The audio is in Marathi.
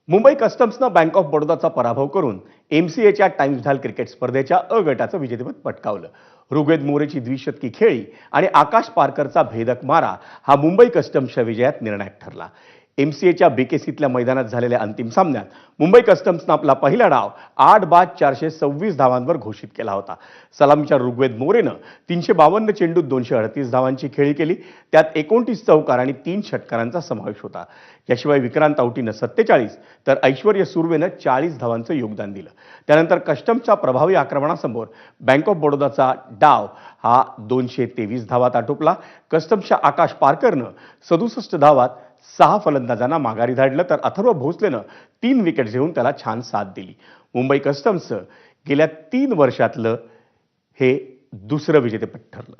मुंबई कस्टम्सनं बँक ऑफ बडोदाचा पराभव करून एमसीएच्या टाइम्स झाल क्रिकेट स्पर्धेच्या अ गटाचं विजेतेपद पटकावलं. ऋग्वेद मोरेची द्विशतकी खेळी आणि आकाश पारकरचा भेदक मारा हा मुंबई कस्टम्सच्या विजयात निर्णायक ठरला. एमसीएच्या बीकेसीतल्या मैदानात झालेल्या अंतिम सामन्यात मुंबई कस्टम्सनं आपला पहिला डाव 8 बाद 426 धावांवर घोषित केला होता. सलामीच्या ऋग्वेद मोरेनं 352 चेंडूत 238 धावांची खेळी केली. त्यात 29 चौकार आणि 3 षटकारांचा समावेश होता. याशिवाय विक्रांत औटीनं 47 तर ऐश्वर्य सुर्वेनं 40 धावांचं योगदान दिलं. त्यानंतर कस्टम्सच्या प्रभावी आक्रमणासमोर बँक ऑफ बडोदाचा डाव हा 223 धावात आटोपला. कस्टम्सच्या आकाश पारकरनं 67 धावात 6 फलंदाजांना माघारी धाडलं, तर अथर्व भोसलेनं 3 विकेट्स घेऊन त्याला छान साथ दिली. मुंबई कस्टम्सचं गेल्या 3 वर्षातलं हे दुसरं विजेतेपद ठरलं.